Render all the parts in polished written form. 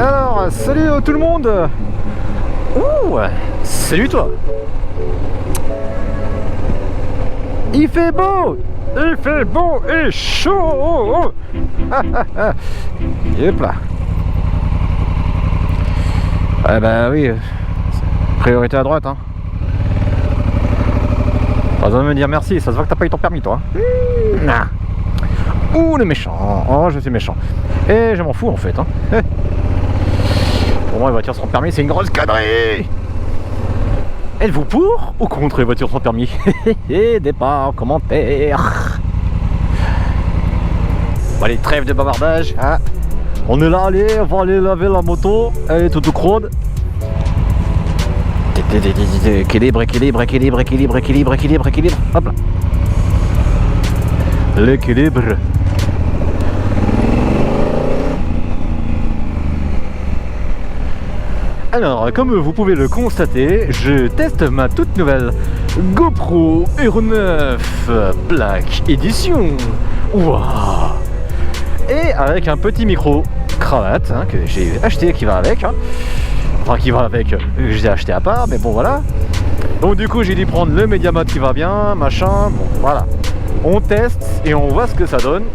Alors, salut tout le monde. Ouh, salut toi. Il fait beau et chaud. Yep là. Ah bah oui, priorité à droite hein. Pas besoin de me dire merci, ça se voit que t'as pas eu ton permis toi. Ouh le méchant. Oh je suis méchant. Et je m'en fous en fait hein. Pour moi les voitures sans permis c'est une grosse connerie. Êtes-vous pour ou contre les voitures sans permis? Départ en commentaire. Bon allez, trêve de bavardage hein. On est là, allez, on va aller laver la moto. Elle est toute crône. Équilibre. Hop là. L'équilibre. Alors, comme vous pouvez le constater, je teste ma toute nouvelle GoPro Hero 9 Black Edition. Waouh! Et avec un petit micro cravate hein, que j'ai acheté qui va avec. Hein. Enfin, qui va avec, je l'ai acheté à part, mais bon voilà. Donc, du coup, j'ai dû prendre le Media Mode qui va bien, machin. Bon, voilà. On teste et on voit ce que ça donne.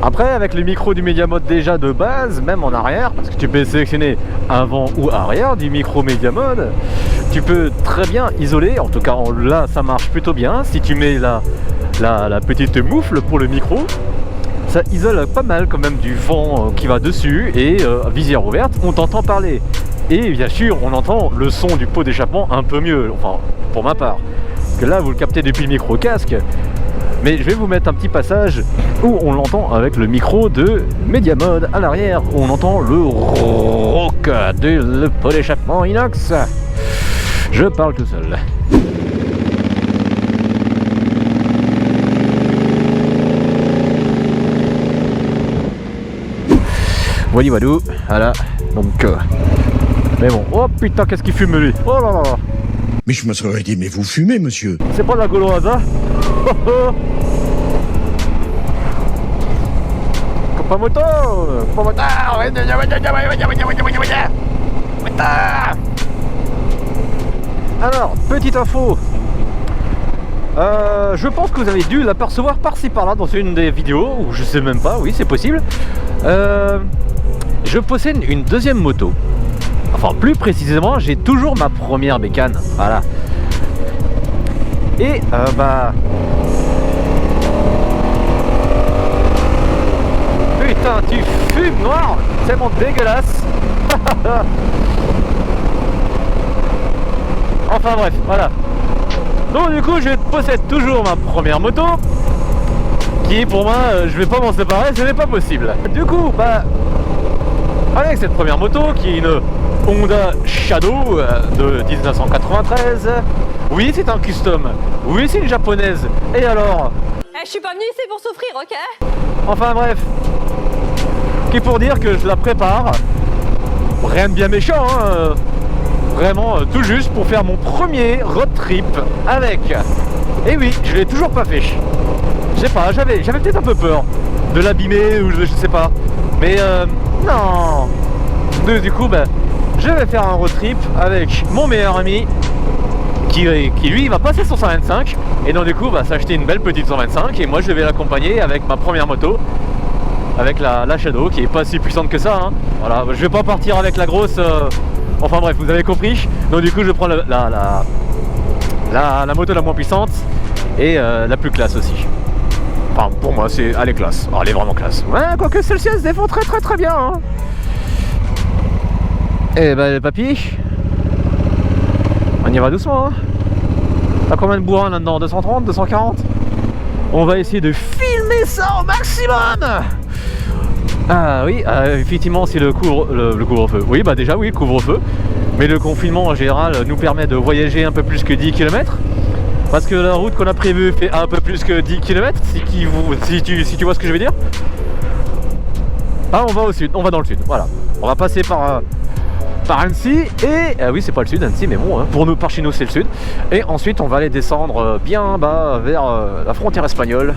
Après avec le micro du Media Mode déjà de base, même en arrière, parce que tu peux sélectionner avant ou arrière du micro Media Mode, tu peux très bien isoler, en tout cas là ça marche plutôt bien, si tu mets la petite moufle pour le micro, ça isole pas mal quand même du vent qui va dessus et visière ouverte, on t'entend parler. Et bien sûr on entend le son du pot d'échappement un peu mieux, enfin pour ma part, parce que là vous le captez depuis le micro casque. Mais je vais vous mettre un petit passage où on l'entend avec le micro de Media Mode à l'arrière, où on entend le rock de le pot d'échappement inox. Je parle tout seul. Voilou, voilà. Donc, mais bon, oh putain, qu'est-ce qu'il fume lui? Oh là là là. Mais je me serais dit, mais vous fumez, monsieur. C'est pas de la gauloise, hein? Pas moto! Pas moto! Alors, petite info. Je pense que vous avez dû l'apercevoir par-ci par-là dans une des vidéos, ou je sais même pas, oui c'est possible. Je possède une deuxième moto. Enfin, plus précisément, j'ai toujours ma première bécane. Voilà. Et bah... Putain, tu fumes noir, c'est mon dégueulasse. Enfin bref, voilà. Donc du coup, je possède toujours ma première moto, qui pour moi, je vais pas m'en séparer, ce n'est pas possible. Du coup, bah, avec cette première moto, qui est une Honda Shadow de 1993, oui, c'est un custom, oui, c'est une japonaise, et alors? Je suis pas venu ici pour souffrir, ok? Enfin bref, qui est pour dire que je la prépare, rien de bien méchant, hein, vraiment tout juste pour faire mon premier road trip avec. Et oui, je l'ai toujours pas fait. Je sais pas, j'avais peut-être un peu peur de l'abîmer ou je sais pas. Mais non. Du coup, bah, je vais faire un road trip avec mon meilleur ami qui lui va passer son 125 et donc du coup va s'acheter une belle petite 125 et moi je vais l'accompagner avec ma première moto, avec la Shadow qui est pas si puissante que ça hein. Voilà, je vais pas partir avec la grosse enfin bref, vous avez compris. Donc du coup je prends la moto la moins puissante et la plus classe aussi. Enfin pour moi c'est, elle est classe, elle est vraiment classe. Ouais, quoique celle-ci elle se défend très bien hein. Et bah papy, on y va doucement hein. T'as combien de bourrins là-dedans? 230, 240? On va essayer de filmer ça au maximum. Ah oui, effectivement c'est le couvre-feu. Oui bah déjà oui, le couvre-feu. Mais le confinement en général nous permet de voyager un peu plus que 10 km. Parce que la route qu'on a prévue fait un peu plus que 10 km, si tu vois ce que je veux dire. Ah on va au sud, on va dans le sud, voilà. On va passer par Annecy et... oui c'est pas le sud Annecy mais bon hein, pour nous par chez nous c'est le sud. Et ensuite on va aller descendre bien bas vers la frontière espagnole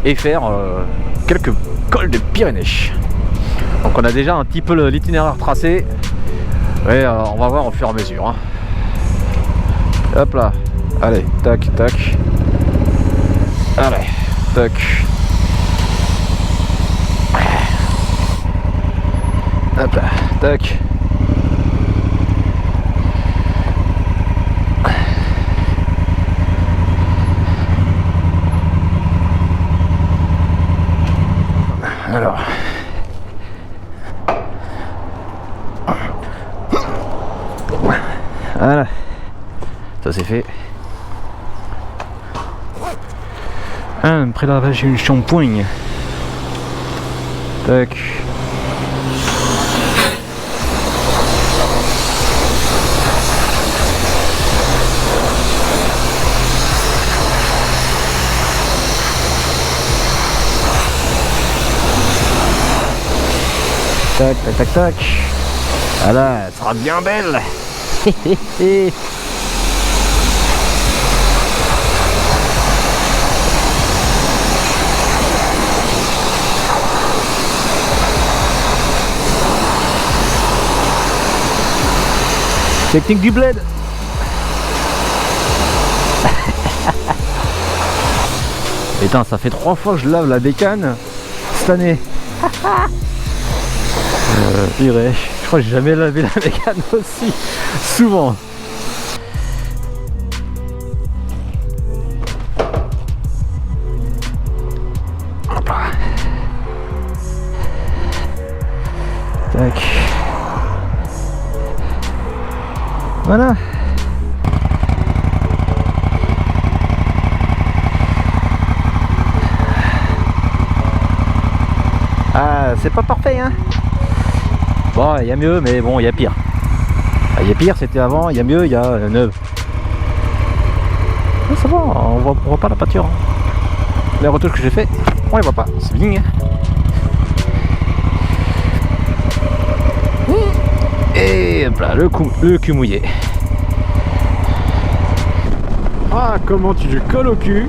et faire quelques cols de Pyrénées. Donc on a déjà un petit peu l'itinéraire tracé. Et on va voir au fur et à mesure. Hein. Hop là. Allez, tac, tac. Allez, tac. Hop là, tac. Alors. Voilà. Ça c'est fait. Un prélavage et une shampoing. Tac. Tac, tac, tac, tac. Voilà, elle sera bien belle. Technique du bled. Putain, ça fait 3 fois que je lave la bécane cette année. Purée, je crois que j'ai jamais lavé la bécane aussi souvent. Hop là. Tac. Voilà. Ah, c'est pas parfait, hein. Bon, il y a mieux, mais bon, il y a pire. Il y a pire, c'était avant, il y a mieux, il y a 9. Ah, ça va, on voit pas la pâture. Les retouches que j'ai fait, on les voit pas, c'est bien. Et hop là, le cul mouillé. Ah, comment tu lui colles au cul.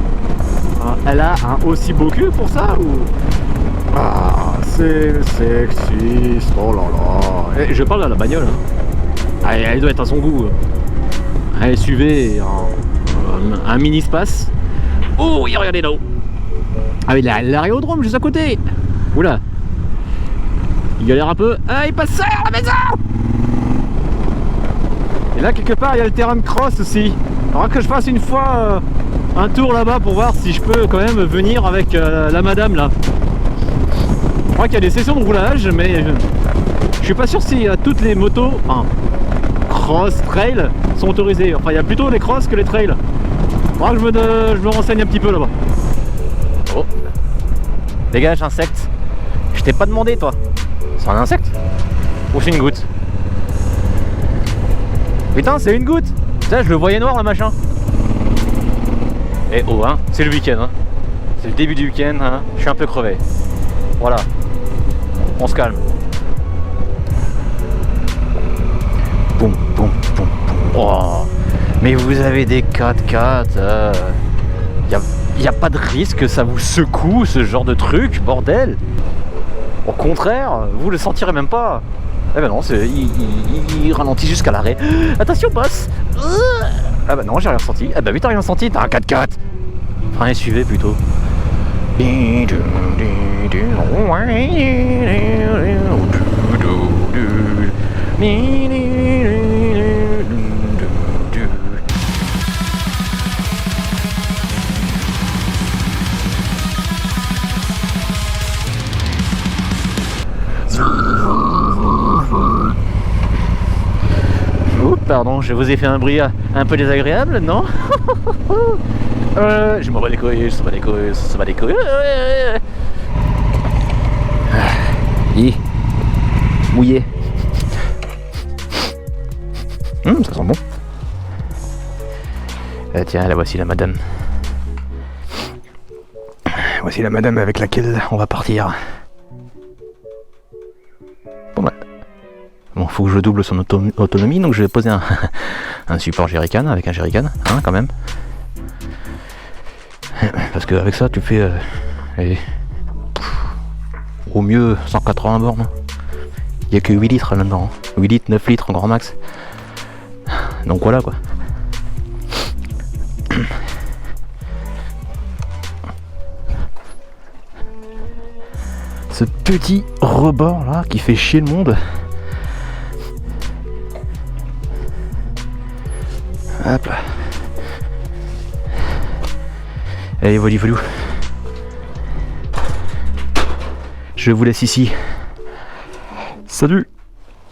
Elle a un aussi beau cul pour ça ou... Ah, c'est sexiste, oh là là. Et je parle de la bagnole. Hein. Elle doit être à son goût. Elle est SUV, un mini space. Oh, regardez là-haut. Ah oui, l'aérodrome juste à côté. Oula. Il galère un peu. Ah, il passe ça à la maison. Et là, quelque part, il y a le terrain de cross aussi. Il faudra que je fasse une fois un tour là-bas pour voir si je peux quand même venir avec la madame là. Je crois qu'il y a des sessions de roulage, mais je suis pas sûr si toutes les motos, enfin, cross, trail, sont autorisées. Enfin, il y a plutôt les cross que les trails. Faudra que je me renseigne un petit peu là-bas. Oh, dégage, insecte. Je t'ai pas demandé, toi. C'est un insecte? Ou c'est une goutte? Putain, c'est une goutte. Putain, je le voyais noir, le machin. Et oh, hein, c'est le week-end, hein. C'est le début du week-end, hein. Je suis un peu crevé. Voilà. On se calme. Boum, boum, boum, boum. Oh. Mais vous avez des 4x4. Y a pas de risque que ça vous secoue ce genre de truc, bordel. Au contraire, vous le sentirez même pas. Eh ben non, il ralentit jusqu'à l'arrêt. Attention, passe. Ah bah non, j'ai rien ressenti. Ah bah oui, t'as rien senti, t'as un 4x4. Enfin, un SUV plutôt. Oh, pardon, je vous ai fait un bruit un peu désagréable, non? Je m'en bats les couilles, je m'en bats les couilles, je m'en bats les couilles. Mouillé. Ça sent bon. Tiens, la voici la madame. Voici la madame avec laquelle on va partir. Bon, faut que je double son autonomie, donc je vais poser un support jerrycan avec un jerrycan, hein, quand même. Parce qu'avec ça, tu fais au mieux 180 bornes. Il y a que 8 litres là-dedans. 8 litres, 9 litres en grand max. Donc voilà quoi. Ce petit rebord là qui fait chier le monde. Hop. Allez, voilà. Je vous laisse ici. Salut!